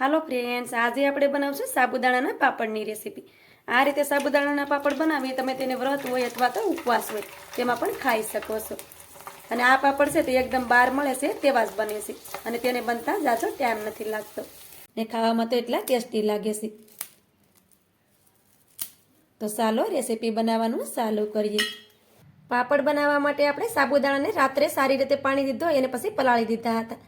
હાલો friends, આજે આપણે બનાવશું સાબુદાણાના પાપડની રેસીપી। આ રીતે સાબુદાણાના પાપડ બનાવી તમે તેને વ્રત હોય અથવા તો ઉપવાસ હોય તેમાં પણ ખાઈ શકો છો। અને આ પાપડ છે તે એકદમ બહાર મળે છે તેવા જ બને છે અને તેને બનતા જાજો ટાઈમ નથી લાગતો ને ખાવામાં તો એટલા ટેસ્ટી લાગે છે। તો ચાલો રેસીપી બનાવવાનું ચાલુ કરીએ। પાપડ બનાવવા માટે આપણે સાબુદાણાને રાત્રે સારી રીતે પાણીથી ધોઈ અને પછી પલાળી દીધા હતા।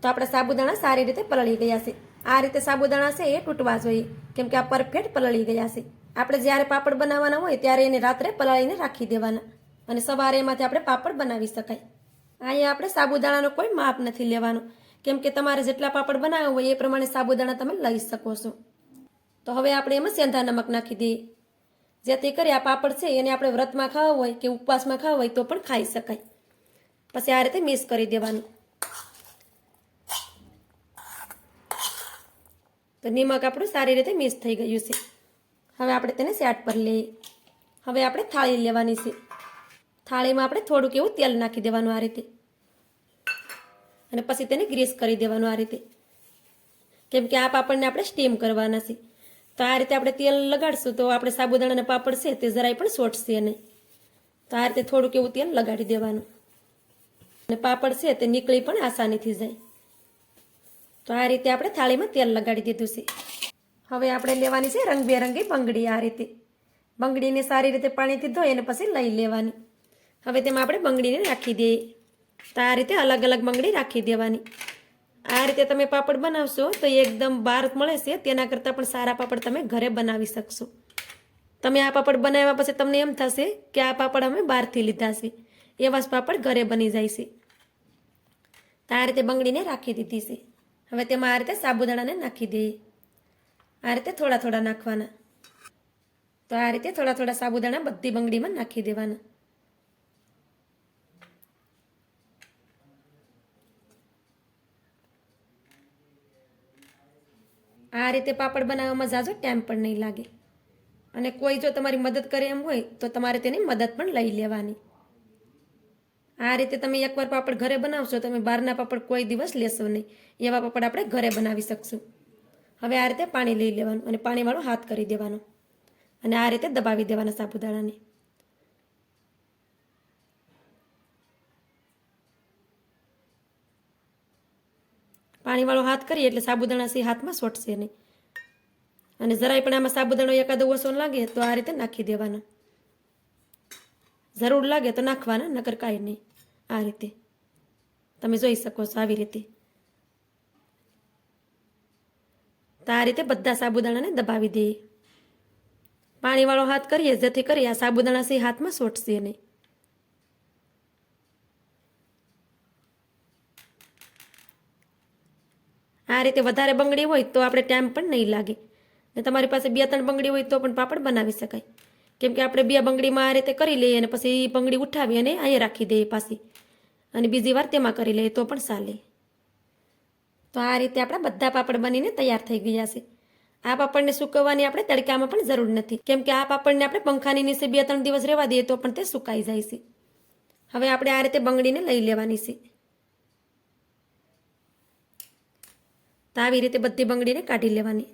તો આપણે સાબુદાણા સારી રીતે પલળી ગયા છે। આ રીતે સાબુદાણા છે એ તૂટવા જોઈએ, કેમ કે આ પરફેક્ટ પલળી ગયા છે। આપણે જ્યારે પાપડ બનાવવાના હોય ત્યારે એને રાત્રે પલાળીને રાખી દેવાના અને સવારે એમાંથી આપણે પાપડ બનાવી શકાય। અહીંયા આપણે સાબુદાણાનો કોઈ માપ નથી લેવાનું, કેમ કે તમારે જેટલા પાપડ બનાવવા હોય એ પ્રમાણે સાબુદાણા તમે લઈ શકો છો। તો હવે આપણે એમાં સેંધા નમક નાખી દઈએ, જેથી કરી આ પાપડ છે એને આપણે વ્રતમાં ખાવા હોય કે ઉપવાસમાં ખાવા હોય તો પણ ખાઈ શકાય। પછી આ રીતે મિક્સ કરી દેવાનું। તો નિમક આપણું સારી રીતે મિક્સ થઈ ગયું છે। હવે આપણે તેને સાઈડ પર લઈએ। હવે આપણે થાળી લેવાની છે। થાળીમાં આપણે થોડુંક એવું તેલ નાખી દેવાનું આ રીતે, અને પછી તેને ગ્રીસ કરી દેવાનું આ રીતે, કેમ કે આ પાપડને આપણે સ્ટીમ કરવાના છે। તો આ રીતે આપણે તેલ લગાડશું તો આપણે સાબુદાણાના પાપડ છે તે જરાય પણ સોટશે નહીં। તો આ રીતે થોડુંક એવું તેલ લગાડી દેવાનું અને પાપડ છે તે નીકળી પણ આસાનીથી જાય। તો આ રીતે આપણે થાળીમાં તેલ લગાડી દીધું છે। હવે આપણે લેવાની છે રંગબેરંગી બંગડી। આ રીતે બંગડીને સારી રીતે પાણીથી ધોઈ અને પછી લઈ લેવાની। હવે તેમાં આપણે બંગડીને રાખી દઈએ। તો આ રીતે અલગ અલગ બંગડી રાખી દેવાની। આ રીતે તમે પાપડ બનાવશો તો એકદમ બહાર મળે છે તેના કરતાં પણ સારા પાપડ તમે ઘરે બનાવી શકશો। તમે આ પાપડ બનાવ્યા પછી તમને એમ થશે કે આ પાપડ અમે બહારથી લીધા છે, એવા જ પાપડ ઘરે બની જાય છે। તો આ રીતે બંગડીને રાખી દીધી છે। હવે તેમાં આ રીતે સાબુદાણાને નાખી દઈએ। આ રીતે થોડા થોડા નાખવાના। તો આ રીતે થોડા થોડા સાબુદાણા બધી બંગડીમાં નાખી દેવાના। આ રીતે પાપડ બનાવવામાં ઝાઝો ટાઈમ પણ નહીં લાગે, અને કોઈ જો તમારી મદદ કરે એમ હોય તો તમારે તેની મદદ પણ લઈ લેવાની। આ રીતે તમે એકવાર પાપડ ઘરે બનાવશો તમે બહારના પાપડ કોઈ દિવસ લેશો નહીં, એવા પાપડ આપણે ઘરે બનાવી શકશું। હવે આ રીતે પાણી લઈ લેવાનું અને પાણીવાળો હાથ કરી દેવાનો અને આ રીતે દબાવી દેવાના સાબુદાણાને। પાણીવાળો હાથ કરીએ એટલે સાબુદાણા સી હાથમાં સોટશે નહીં, અને જરાય પણ આમાં સાબુદાણો એકાદો ઓછો લાગે તો આ રીતે નાખી દેવાનો। જરૂર લાગે તો નાખવાના, નકર કાંઈ નહીં। આ રીતે તમે જોઈ શકો છો આવી રીતે। તો આ રીતે બધા સાબુદાણાને દબાવી દઈએ। પાણીવાળો હાથ કરીએ જેથી કરી આ સાબુદાણા સી હાથમાં સોટશે નહીં। આ રીતે વધારે બંગડી હોય તો આપણે ટાઈમ પણ નહીં લાગે, ને તમારી પાસે 2-3 બંગડી હોય તો પણ પાપડ બનાવી શકાય, કેમ કે આપણે 2 બંગડીમાં આ રીતે કરી લઈએ અને પછી બંગડી ઉઠાવી અને અહીંયા રાખી દઈએ પાછી, અને બીજી વાર તેમાં કરી લઈએ તો પણ ચાલે। તો આ રીતે આપણા બધા પાપડ બનીને તૈયાર થઈ ગયા છે। આ પાપડને સૂકવવાની આપણે તડકામાં પણ જરૂર નથી, કેમ કે આ પાપડને આપણે પંખાની નીચે 2-3 દિવસ રહેવા દઈએ તો પણ તે સુકાઈ જાય છે। હવે આપણે આ રીતે બંગડીને લઈ લેવાની છે। તો આવી રીતે બધી બંગડીને કાઢી લેવાની।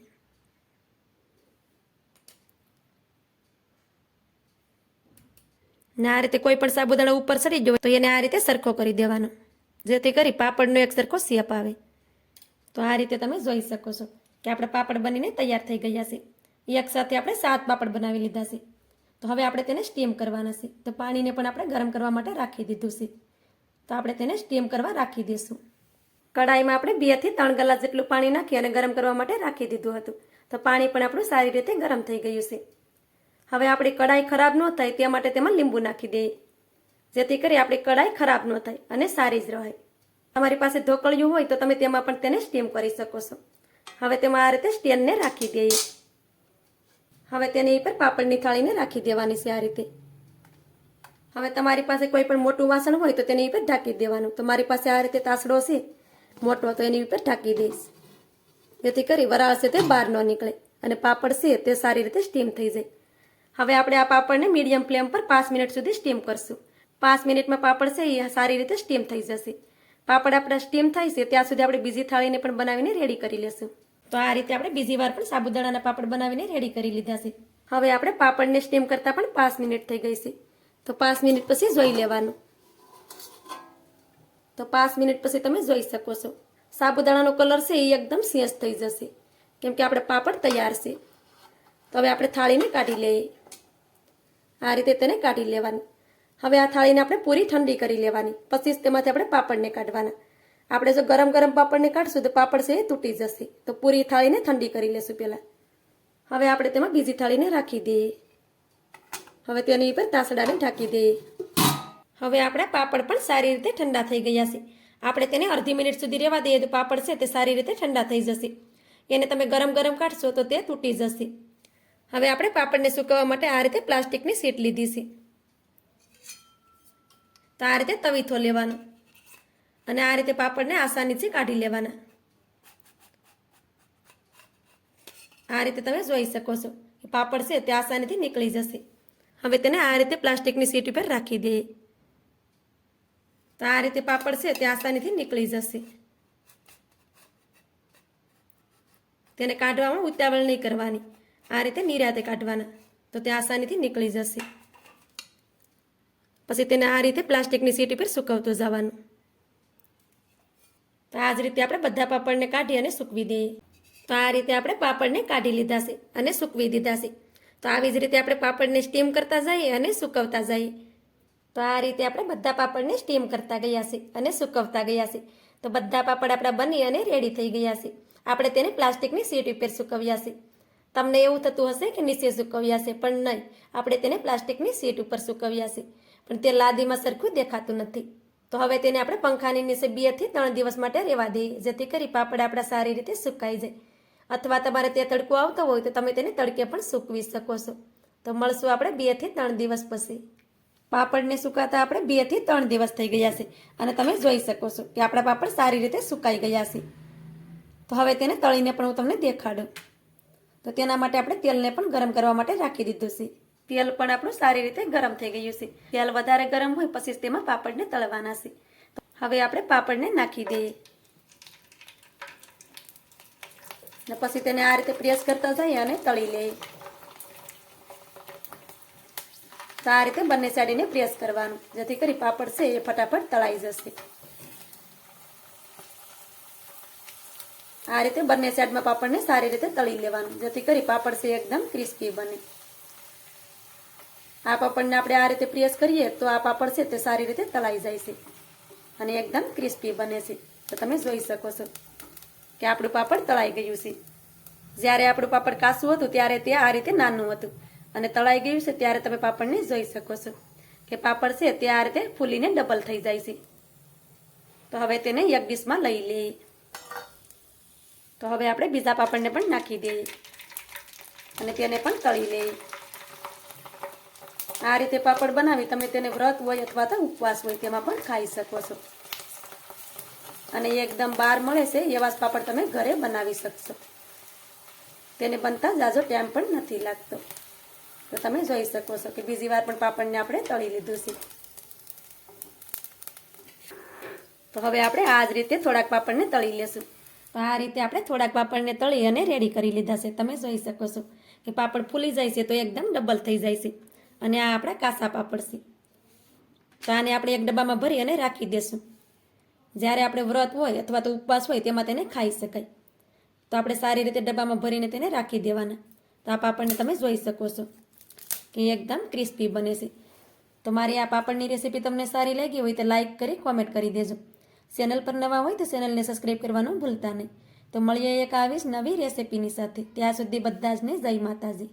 ને આ રીતે કોઈ પણ સાબુદાણા ઉપર ચડી ગયો તો એને આ રીતે સરખો કરી દેવાનો, જેથી કરી પાપડનો એક સરખો શેપ આવે। તો આ રીતે તમે જોઈ શકો છો કે આપણે પાપડ બનીને તૈયાર થઈ ગયા છે। એક સાથે આપણે 7 પાપડ બનાવી લીધા છે। તો હવે આપણે તેને સ્ટીમ કરવાના છે। તો પાણીને પણ આપણે ગરમ કરવા માટે રાખી દીધું છે। તો આપણે તેને સ્ટીમ કરવા રાખી દઈશું। કડાઈમાં આપણે 2 થી 3 ગ્લાસ જેટલું પાણી નાખી અને ગરમ કરવા માટે રાખી દીધું હતું। તો પાણી પણ આપણું સારી રીતે ગરમ થઈ ગયું છે। હવે આપણી કડાઈ ખરાબ ન થાય તે માટે તેમાં લીંબુ નાખી દઈએ, જેથી કરી આપણી કડાઈ ખરાબ ન થાય અને સારી જ રહે। તમારી પાસે ઢોકળિયું હોય તો તમે તેમાં પણ તેને સ્ટીમ કરી શકો છો। હવે તેમાં આ રીતે સ્ટેન્ડને રાખી દઈએ। હવે તેની ઉપર પાપડની થાળીને રાખી દેવાની છે આ રીતે। હવે તમારી પાસે કોઈ પણ મોટું વાસણ હોય તો તેની ઉપર ઢાંકી દેવાનું। તો મારી પાસે આ રીતે તાસડો છે મોટો, તો એની ઉપર ઢાંકી દઈશ, જેથી કરી વરાળ છે તે બહાર ન નીકળે અને પાપડ છે તે સારી રીતે સ્ટીમ થઈ જાય। હવે આપણે આ પાપડને મીડિયમ ફ્લેમ પર 5 મિનિટ સુધી સ્ટીમ કરશું। 5 મિનિટમાં પાપડ છે એ સારી રીતે સ્ટીમ થઈ જશે। પાપડ આપણા સ્ટીમ થાય છે ત્યાં સુધી આપણે બીજી થાળીને પણ બનાવીને રેડી કરી લેશું। તો આ રીતે આપણે બીજી વાર પણ સાબુદાણાના પાપડ બનાવીને રેડી કરી લીધા છે. હવે આપણે પાપડને સ્ટીમ કરતાં પણ 5 મિનિટ થઈ ગઈ છે. તો 5 મિનિટ પછી જોઈ લેવાનું. તો 5 મિનિટ પછી તમે જોઈ શકો છો સાબુદાણાનો કલર છે એ એકદમ ચેન્જ થઈ જશે, કેમ કે આપણે પાપડ તૈયાર છે. તો હવે આપણે થાળીને કાઢી લઈએ. આ રીતે તેને કાઢી લેવાની. હવે આ થાળીને આપણે પૂરી ઠંડી કરી લેવાની. પછી તેમાંથી આપણે પાપડને કાઢવાના. આપણે જો ગરમ ગરમ પાપડને કાઢશું તો પાપડ છે એ તૂટી જશે. તો પૂરી થાળીને ઠંડી કરી લેશું પહેલાં. હવે આપણે તેમાં બીજી થાળીને રાખી દઈએ. હવે તેની ઉપર તાસડાને ઢાંકી દઈએ. હવે આપણા પાપડ પણ સારી રીતે ઠંડા થઈ ગયા છે. આપણે તેને અડધી મિનિટ સુધી રહેવા દઈએ તો પાપડ છે તે સારી રીતે ઠંડા થઈ જશે. એને તમે ગરમ ગરમ કાઢશો તો તે તૂટી જશે. હવે આપણે પાપડને સુકવવા માટે આ રીતે પ્લાસ્ટિકની શીટ લીધી છે. તો આ રીતે તવીથો લેવાનો અને આ રીતે પાપડને આસાનીથી કાઢી લેવાના. આ રીતે તમે જોઈ શકો છો કે પાપડ છે તે આસાનીથી નીકળી જશે. હવે તેને આ રીતે પ્લાસ્ટિકની શીટ ઉપર રાખી દઈએ. તો આ રીતે પાપડ છે તે આસાનીથી નીકળી જશે. તેને કાઢવામાં ઉતાવળ નહીં કરવાની, આ રીતે નિરાતે કાઢવાના તો તે આસાનીથી નીકળી જશે. પછી તેને આ રીતે પ્લાસ્ટિકની શીટ ઉપર સૂકવતું જવાનું. તો આ જ રીતે આપણે બધા પાપડને કાઢી અને સૂકવી દઈએ. તો આ રીતે આપણે પાપડને કાઢી લીધા છે અને સૂકવી દીધા છે. તો આવી જ રીતે આપણે પાપડને સ્ટીમ કરતા જઈએ અને સૂકવતા જઈએ. તો આ રીતે આપણે બધા પાપડને સ્ટીમ કરતા ગયા છે અને સૂકવતા ગયા છે. તો બધા પાપડ આપણા બની અને રેડી થઈ ગયા છે. આપણે તેને પ્લાસ્ટિકની શીટ ઉપર સૂકવ્યા છે. તમને એવું થતું હશે કે નીચે સૂકવ્યા છે, પણ નહીં, આપણે તેને પ્લાસ્ટિકની શીટ ઉપર સૂકવ્યા છે. પણ તે લાદીમાં સરખું દેખાતું નથી. તો હવે તેને આપણે પંખાની નીચે 2 થી 3 દિવસ માટે રહેવા દઈએ, જેથી કરી પાપડ આપણા સારી રીતે સુકાઈ જાય. અથવા તમારે તે તડકો આવતો હોય તો તમે તેને તડકે પણ સૂકવી શકો છો. તો મળશું આપણે 2 થી 3 દિવસ પછી. પાપડને સુકાતા આપણે 2 થી 3 દિવસ થઈ ગયા છે અને તમે જોઈ શકો છો કે આપણા પાપડ સારી રીતે સુકાઈ ગયા છે. તો હવે તેને તળીને પણ હું તમને દેખાડું. તો તેના માટે આપણે તેલને પણ ગરમ કરવા માટે રાખી દીધું છે. તેલ પણ આપણું સારી રીતે ગરમ થઈ ગયું છે. તેલ વધારે ગરમ હોય પછી તેમાં પાપડને તળવાના છે. હવે આપણે પાપડને નાખી દઈએ ને પછી તેને આ રીતે પ્રેસ કરતા જઈએ અને તળી લઈએ. તો આ રીતે બંને સાઈડને પ્રેસ કરવાનું, જેથી કરી પાપડ છે એ ફટાફટ તળાઈ જશે. આ રીતે બંને સાઈડમાં પાપડને સારી રીતે તળી લેવાનું, જેથી કરી પાપડ છે એકદમ ક્રિસ્પી બને. આ પાપડને આપણે આ રીતે પ્રેસ કરીએ તો આ પાપડ છે તે સારી રીતે તળાઈ જાય છે અને એકદમ ક્રિસ્પી બને છે. તો તમે જોઈ શકો છો કે આપણું પાપડ તળાઈ ગયું છે. જ્યારે આપણું પાપડ કાચું હતું ત્યારે તે આ રીતે નાનું હતું અને તળાઈ ગયું છે ત્યારે તમે પાપડને જોઈ શકો છો કે પાપડ છે તે આ રીતે ફૂલીને ડબલ થઈ જાય છે. તો હવે તેને એક ડીશમાં લઈ લઈએ. તો હવે આપણે બીજા પાપડને પણ નાખી દઈએ અને તેને પણ તળી લઈએ. આ રીતે પાપડ બનાવી તમે તેને વ્રત હોય અથવા તો ઉપવાસ હોય તેમાં પણ ખાઈ શકો છો. અને એકદમ બહાર મળે છે એવા જ પાપડ તમે ઘરે બનાવી શકશો. તેને બનતા જાજો ટાઈમ પણ નથી લાગતો. તો તમે જોઈ શકો છો કે બીજી વાર પણ પાપડને આપણે તળી લીધું છે. તો હવે આપણે આ જ રીતે થોડાક પાપડને તળી લેશું. તો આ રીતે આપણે થોડાક પાપડને તળી અને રેડી કરી લીધા છે. તમે જોઈ શકો છો કે પાપડ ફૂલી જાય છે તો એકદમ ડબલ થઈ જાય છે અને આ આપણા કાચા પાપડ છે. તો આને આપણે એક ડબ્બામાં ભરી અને રાખી દેશું. જ્યારે આપણે વ્રત હોય અથવા તો ઉપવાસ હોય તેમાં તેને ખાઈ શકાય. તો આપણે સારી રીતે ડબ્બામાં ભરીને તેને રાખી દેવાના. તો આ પાપડને તમે જોઈ શકો છો કે એકદમ ક્રિસ્પી બને છે. તો મારી આ પાપડની રેસીપી તમને સારી લાગી હોય તો લાઇક કરી કોમેન્ટ કરી દેજો. ચેનલ પર નવા હોય તો ચેનલને સબસ્ક્રાઈબ કરવાનું ભૂલતા નહીં. તો મળીએ એક આવી જ નવી રેસીપીની સાથે. ત્યાં સુધી બધા જ ને જય માતાજી.